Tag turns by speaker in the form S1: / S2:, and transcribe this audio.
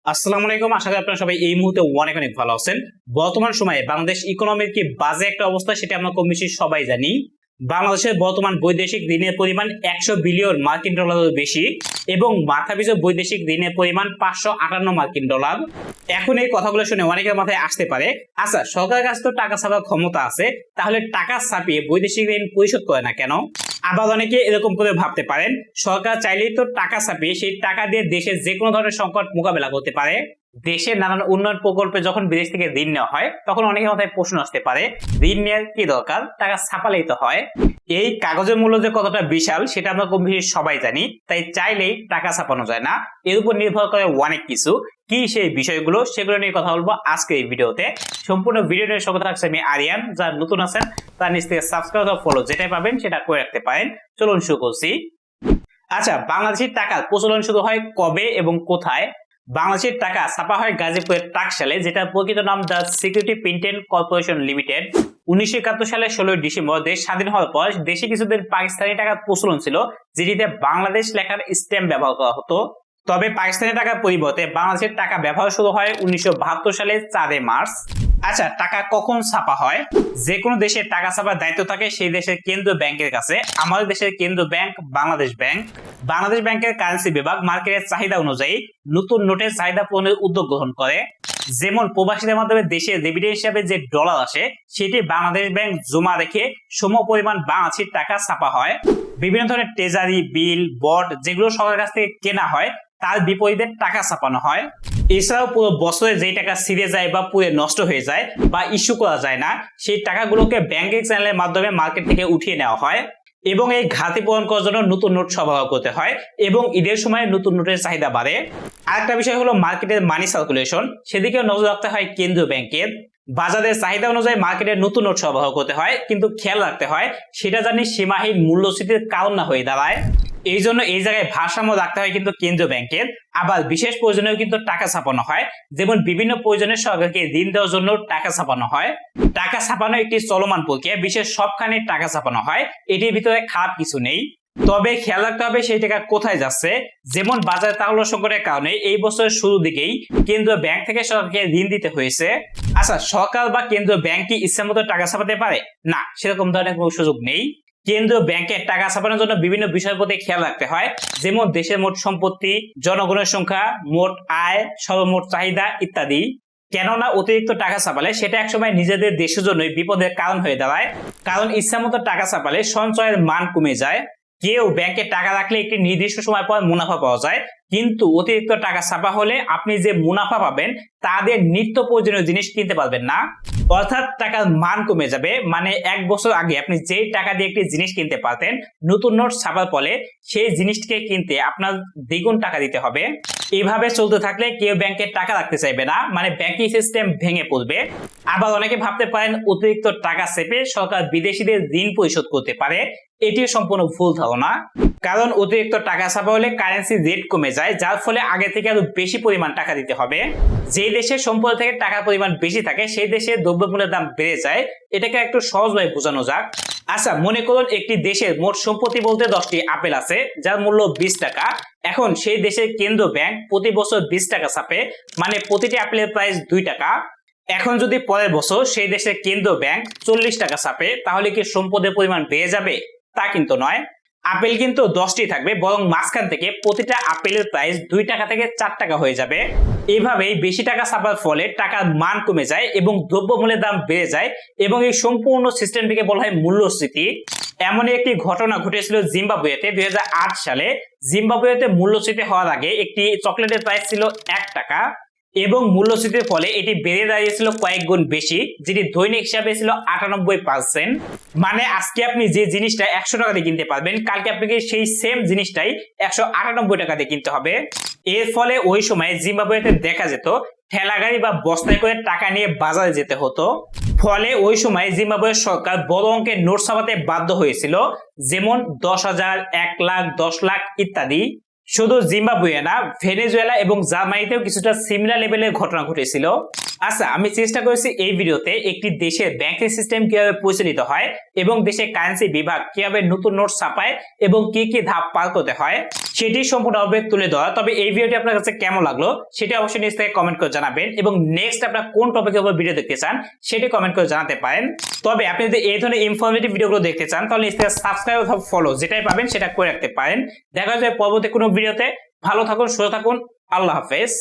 S1: আসসালামু আলাইকুম। আশা করি আপনারা সবাই এই মুহূর্তে অনেক অনেক ভালো আছেন। বর্তমান সময়ে বাংলাদেশ ইকোনমির কি বাজে একটা অবস্থা সেটা আমরা কম বেশি সবাই জানি। বাংলাদেশের বর্তমান বৈদেশিক ঋণের পরিমাণ 100 বিলিয়ন মার্কিন ডলারের বেশি এবং মাথাপিছু বৈদেশিক ঋণের পরিমাণ 558 মার্কিন ডলার। এখন এই কথাগুলো শুনে অনেকের মাথায় আসতে পারে, আচ্ছা সরকারের কাছে তো টাকা ছাপার ক্ষমতা আছে, তাহলে টাকা ছাপিয়ে বৈদেশিক ঋণ পরিশোধ করে না কেন? আবার অনেকে এরকম করে ভাবতে পারেন, সরকার চাইলেই তো টাকা ছাপিয়ে সেই টাকা দিয়ে দেশের যে কোনো ধরনের সংকট মোকাবেলা করতে পারে। দেশের নানান উন্নয়ন প্রকল্পে যখন বিদেশ থেকে ঋণ নেওয়া হয় তখন অনেকের মাথায় প্রশ্ন আসতে পারে, ঋণ নেওয়ার কি দরকার, টাকা ছাপালেই তো হয়। এই কাগজের মূল্য যে কতটা বিশাল সেটা আমরা কম বেশি সবাই জানি, তাই চাইলেই টাকা ছাপানো যায় না। এর উপর নির্ভর করে অনেক কিছু। কি সেই বিষয়গুলো, সেগুলো নিয়ে কথা বলবো আজকে এই ভিডিওতে। সম্পূর্ণ ভিডিও নিয়ে স্বাগত রাখছি আমি আরিয়ান। যারা নতুন আছেন তার নিচ থেকে সাবস্ক্রাইব বা ফলো যেটাই পাবেন সেটা করে রাখতে পারেন। চলুন শুরু করছি। আচ্ছা, বাংলাদেশের টাকার প্রচলন শুরু হয় কবে এবং কোথায়? বাংলাদেশের টাকা ছাপা হয় গাজীপুরের টাকশালে, যেটা প্রকৃত নাম the security printed corporation limited. 1971 সালের 16 ডিসেম্বর দেশ স্বাধীন হওয়ার পর দেশে কিছুদিন পাকিস্তানি টাকার প্রচলন ছিল, যেটিতে বাংলাদেশ লেখার স্ট্যাম্প ব্যবহার করা হতো। তবে পাকিস্তানি টাকার পরিবর্তে বাংলাদেশের টাকা ব্যবহার শুরু হয় 1972 সালের 4 মার্চ। আচ্ছা, টাকা কখন ছাপা হয়? যে কোনো দেশের টাকা ছাপার দায়িত্ব থাকে সেই দেশের কেন্দ্রীয় ব্যাংকের কাছে। আমাদের দেশের কেন্দ্রীয় ব্যাংক বাংলাদেশ ব্যাংক। বাংলাদেশ ব্যাংকের কারেন্সি বিভাগ মার্কেটের চাহিদা অনুযায়ী নতুন নোটের চাহিদা পূরণের উদ্যোগ গ্রহণ করে। যেমন প্রবাসীদের মাধ্যমে দেশের রেমিটেন্স হিসাবে যে ডলার আসে সেটি বাংলাদেশ ব্যাংক জমা রেখে সম পরিমাণ বাংলাদেশের টাকা ছাপা হয়। বিভিন্ন ধরনের ট্রেজারি বিল, বন্ড যেগুলো সরকারের কাছ থেকে কেনা হয় তার বিপরীতে টাকা ছাপানো হয়। এছাড়াও পুরো বছরে যেই টাকা ছিঁড়ে যায় বা পুরো নষ্ট হয়ে যায় বা ইস্যু করা যায় না, সেই টাকাগুলোকে ব্যাংকিং চ্যানেলের মাধ্যমে মার্কেট থেকে উঠিয়ে নেওয়া হয় এবং এই ঘাটতি পূরণ করার জন্য নতুন নোট সরবরাহ করতে হয় এবং ঈদের সময় নতুন নোটের চাহিদা বাড়ে। আরেকটা বিষয় হলো মার্কেটের মানি সার্কুলেশন, সেদিকেও নজর রাখতে হয় কেন্দ্রীয় ব্যাংকের। বাজারের চাহিদা অনুযায়ী মার্কেটে নতুন নোট সরবরাহ করতে হয়, কিন্তু খেয়াল রাখতে হয় সেটা জানি সীমাহীন মূল্যস্ফীতির কারণ না হয়ে দাঁড়ায়। এই জন্য এই জায়গায় ভারসাম্য রাখতে হয় কিন্তু কেন্দ্রীয় ব্যাংকের। আবার বিশেষ প্রয়োজনেও কিন্তু টাকা ছাপানো হয়, যেমন বিভিন্ন প্রয়োজনে সরকারকে ঋণ দেওয়ার জন্য টাকা ছাপানো হয়। টাকা ছাপানো একটি চলমান প্রক্রিয়া, বিশেষ সবখানে টাকা ছাপানো হয়, এটির ভিতরে খারাপ কিছু নেই। তবে খেয়াল রাখতে হবে সেই টাকা কোথায় যাচ্ছে। যেমন বাজারে তারল্য সংকটের কারণে এই বছরের শুরু দিকেই কেন্দ্রীয় ব্যাংক থেকে সরকারকে ঋণ দিতে হয়েছে। আচ্ছা, সরকার বা কেন্দ্রীয় ব্যাংক কি ইচ্ছা মতো টাকা ছাপাতে পারে? না, সেরকম ধরনের কোনো সুযোগ নেই। কেন্দ্রীয় ব্যাংকের টাকা ছাপানোর জন্য বিভিন্ন বিষয়ের প্রতি খেয়াল রাখতে হয়, যেমন দেশের মোট সম্পত্তি, জনগণের সংখ্যা, মোট আয়, সর্বমোট চাহিদা ইত্যাদি। কেননা অতিরিক্ত টাকা ছাপালে সেটা একসময় নিজেদের দেশের জন্য বিপদের কারণ হয়ে দাঁড়ায়, কারণ ইচ্ছামতো টাকা ছাপালে সঞ্চয়ের মান কমে যায়। কেউ ব্যাংকে টাকা রাখলে একটি নির্দিষ্ট সময় পর মুনাফা পাওয়া যায়, কিন্তু অতিরিক্ত টাকা ছাপা হলে আপনি যে মুনাফা পাবেন তাদের নিত্য প্রয়োজনীয় জিনিস কিনতে পারবেন না, অর্থাৎ টাকার মান কমে যাবে। মানে 1 বছর আগে আপনি যেই টাকা দিয়ে একটি জিনিস কিনতে পারতেন, নতুন নোট ছাপার ফলে সেই জিনিসটিকে কিনতে আপনার দ্বিগুণ টাকা দিতে হবে। এইভাবে চলতে থাকলে কেউ ব্যাংকে টাকা রাখতে চাইবে না, মানে ব্যাংকিং সিস্টেম ভেঙে পড়বে। আবার অনেকে ভাবতে পারেন অতিরিক্ত টাকা চেপে সরকার বিদেশিদের ঋণ পরিশোধ করতে পারে, এটিও সম্পূর্ণ ভুল ধারণা। কারণ অতিরিক্ত টাকা ছাপা হলে কারেন্সি রেট কমে যায়, যার ফলে আগে থেকে আরো বেশি পরিমাণ টাকা দিতে হবে। যে দেশের সম্পদ থেকে টাকার পরিমাণ বেশি থাকে সেই দেশে দ্রব্যমূল্যের দাম বেড়ে যায়। এটাকে একটু সহজভাবে বোঝানো যাক। আচ্ছা, মনে করুন একটি দেশের মোট সম্পত্তি বলতে 10টি আপেল আছে, যার মূল্য 20 টাকা। এখন সেই দেশের কেন্দ্রীয় ব্যাংক প্রতি বছর 20 টাকা ছাপে, মানে প্রতিটি আপেলের প্রাইস 2 টাকা। এখন যদি পরের বছর সেই দেশের কেন্দ্রীয় ব্যাংক 40 টাকা ছাপে, তাহলে কি সম্পদের পরিমাণ বেড়ে যাবে? তা কিন্তু নয়। আপেল কিন্তু 10টি থাকবে, বরং মাঝখান থেকে প্রতিটা আপেলের প্রাইস 2 টাকা থেকে 4 টাকা হয়ে যাবে। এইভাবেই বেশি টাকা ছাপার ফলে টাকার মান কমে যায় এবং দ্রব্যমূল্যের দাম বেড়ে যায়, এবং এই সম্পূর্ণ সিস্টেমটিকে বলা হয় মূল্যস্ফীতি। এমনই একটি ঘটনা ঘটেছিল জিম্বাবুয়েতে 2008 সালে। জিম্বাবুয়েতে মূল্যস্ফীতি হওয়ার আগে একটি চকলেটের প্রাইস ছিল 1 টাকা এবং মূল্যস্ফীতির ফলে এটি বেড়ে দাঁড়িয়েছিল কয়েক গুণ বেশি, যেটি দৈনিক হিসাবে ছিল 98%। মানে আজকে আপনি যে জিনিসটা 100 টাকা দিয়ে কিনতে পারবেন, কালকে আপনাকে সেই সেম জিনিসটাই 198 টাকা দিয়ে কিনতে হবে। এর ফলে ওই সময় জিম্বাবুয়েতে দেখা যেত ঠেলা গাড়ি বা বস্তায় করে টাকা নিয়ে বাজারে যেতে হতো। ফলে ওই সময় জিম্বাবুয়ের সরকার বড় অঙ্কের নোট ছাপাতে বাধ্য হয়েছিল, যেমন 10,000, 1 লাখ, 10 লাখ ইত্যাদি। শুধু জিম্বাবুয়ে না, ভেনেজুয়েলা এবং জার্মানিতেও কিছুটা সিমিলার লেভেলের ঘটনা ঘটেছিল। আচ্ছা, আমি চেষ্টা করেছি এই ভিডিওতে একটি দেশের ব্যাংকিং সিস্টেম কিভাবে পরিচালিত হয় এবং দেশের কারেন্সি বিভাগ কিভাবে নতুন নোট ছাপায় এবং কি কি ধাপ পার করতে হয় সেটি সম্পূর্ণভাবে তুলে ধরা। তবে এই ভিডিওটি আপনার কাছে কেমন লাগলো সেটি অবশ্যই নিচ থেকে কমেন্ট করে জানাবেন এবং নেক্সট আপনারা কোন টপিকের উপর ভিডিও দেখতে চান সেটি কমেন্ট করে জানাতে পারেন। তবে আপনি যদি এই ধরনের ইনফরমেটিভ ভিডিওগুলো দেখতে চান তাহলে নিচ থেকে সাবস্ক্রাইব অথবা ফলো যেটাই পাবেন সেটা করে রাখতে পারেন। দেখা যায় পরবর্তী কোনো ভিডিওতে। ভালো থাকুন, সুস্থ থাকুন, আল্লাহ হাফেজ।